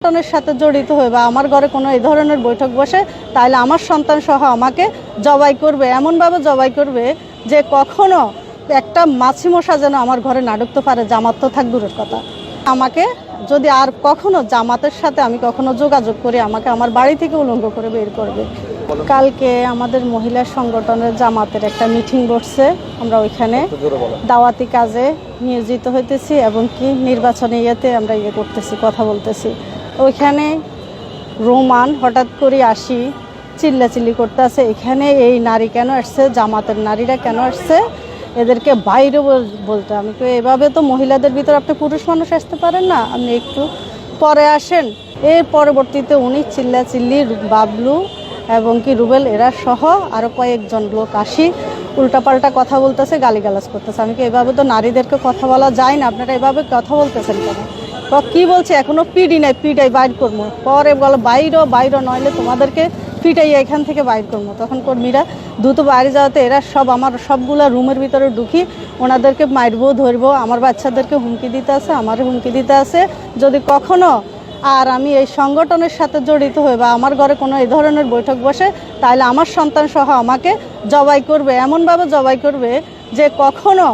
সংগঠনের সাথে জড়িত হয়ে বা আমার ঘরে কোনো এই ধরনের বৈঠক বসে তাহলে আমার সন্তান সহ আমাকে জবাই করবে, এমনভাবে জবাই করবে যে কখনো একটা মাছি মশা যেন আমার ঘরে না ঢুকতে পারে। জামাত তো থাক দূরের কথা, আমাকে যদি আর কখনো জামাতের সাথে আমি কখনো যোগাযোগ করি আমাকে আমার বাড়ি থেকে উলঙ্গ করে বের করবে। কালকে আমাদের মহিলা সংগঠনের জামাতের একটা মিটিং বসছে, আমরা ওইখানে দাওয়াতি কাজে নিয়োজিত হইতেছি এবং কি নির্বাচনে আমরা করতেছি, কথা বলতেছি। ওইখানে রোমান হঠাৎ করে আসি চিল্লাচিল্লি করতে আছে, এখানে এই নারী কেন আসছে, জামাতের নারীরা কেন আসছে, এদেরকে বাইরে বলতে। আমি তো এভাবে তো মহিলাদের ভিতরে আপনি পুরুষ মানুষ আসতে পারেন না, আপনি একটু পরে আসেন। এর পরবর্তীতে উনি চিল্লাচিল্লি বাবলু এবং কি রুবেল এরা সহ আরও কয়েকজন লোক আসি উল্টাপাল্টা কথা বলতেছে, গালিগালাজ করতেছে। আমি কি এভাবে তো নারীদেরকে কথা বলা যায় না, আপনারা এভাবে কথা বলতেছেন কেন? কি বলছে এখনো পিডি নাই, পিটাই বাইর করবো। পরে বলো বাইরো নইলে তোমাদেরকে পিটাই এখান থেকে বাইর করবো। তখন কর্মীরা দ্রুত বাইরে যাওয়াতে এরা সব আমার সবগুলা রুমের ভিতরে ঢুকি ওনাদেরকে মারবো ধরবো, আমার বাচ্চাদেরকে হুমকি দিতে আছে, আমার হুমকি দিতে আছে। যদি কখনো আর আমি এই সংগঠনের সাথে জড়িত হয়ে বা আমার ঘরে কোনো এই ধরনের বৈঠক বসে তাহলে আমার সন্তান সহ আমাকে জবাই করবে, এমনভাবে জবাই করবে যে কখনো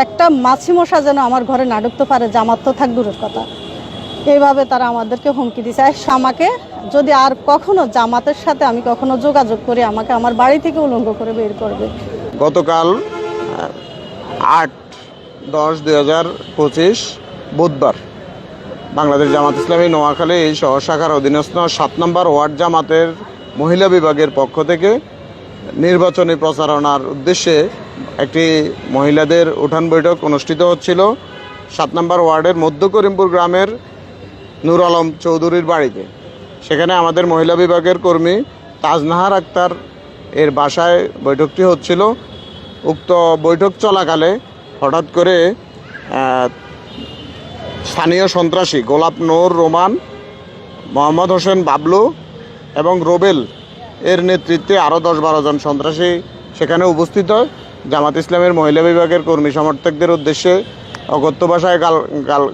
একটা মাছি মশা যেন আমার ঘরে না ঢুকতে পারে। জামাত তো থাক দূরের কথা, এইভাবে তারা আমাদেরকে হুমকি দিচ্ছে। আমাকে যদি আর কখনো জামাতের সাথে আমি কখনো যোগাযোগ করি আমাকে আমার বাড়ি থেকে উলঙ্গ করে বের করবে। গতকাল 8-10-2025 বুধবার বাংলাদেশ জামাত ইসলামী নোয়াখালী এই শহর শাখার অধীনস্থ 7 নম্বর ওয়ার্ড জামাতের মহিলা বিভাগের পক্ষ থেকে নির্বাচনী প্রচারণার উদ্দেশ্যে একটি মহিলাদের উঠান বৈঠক অনুষ্ঠিত হচ্ছিল 7 নম্বর ওয়ার্ডের মধ্য করিমপুর গ্রামের নূর আলম চৌধুরীর বাড়িতে। সেখানে আমাদের মহিলা বিভাগের কর্মী তাজনাহার আক্তার এর বাসায় বৈঠকটি হচ্ছিল। উক্ত বৈঠক চলাকালে হঠাৎ করে স্থানীয় সন্ত্রাসী গোলাপ নূর রোমান, মোহাম্মদ হোসেন বাবলু এবং রোবেল এর নেতৃত্বে আরও 10-12 জন সন্ত্রাসী সেখানে উপস্থিত হয়। জামাত ইসলামের মহিলা বিভাগের কর্মী সমর্থকদের উদ্দেশ্যে অকথ্য ভাষায়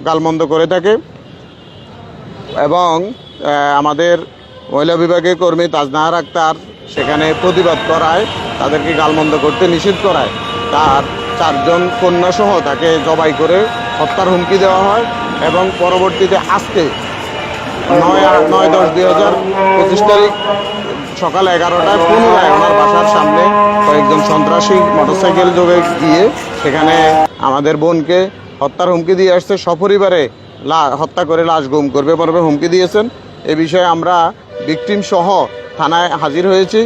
গালমন্দ করে থাকে এবং আমাদের মহিলা বিভাগের কর্মী তাজনাহার আক্তার সেখানে প্রতিবাদ করায়, তাদেরকে গালমন্দ করতে নিষেধ করায়। তার 4 জন কন্যাসহ তাকে জবাই করে হত্যার হুমকি দেওয়া হয় এবং পরবর্তীতে আজকে 9-10-2025 তারিখ সকাল 11টায় পুনরায় ওনার বাসার সামনে কয়েকজন সন্ত্রাসী মোটরসাইকেল যোগে গিয়ে সেখানে আমাদের বোনকে হত্যার হুমকি দিয়ে আসছে। সপরিবারে হত্যা করে লাশ গুম করবে হুমকি দিয়েছেন। এ বিষয়ে আমরা ভিকটিম সহ থানায় হাজির হয়েছি।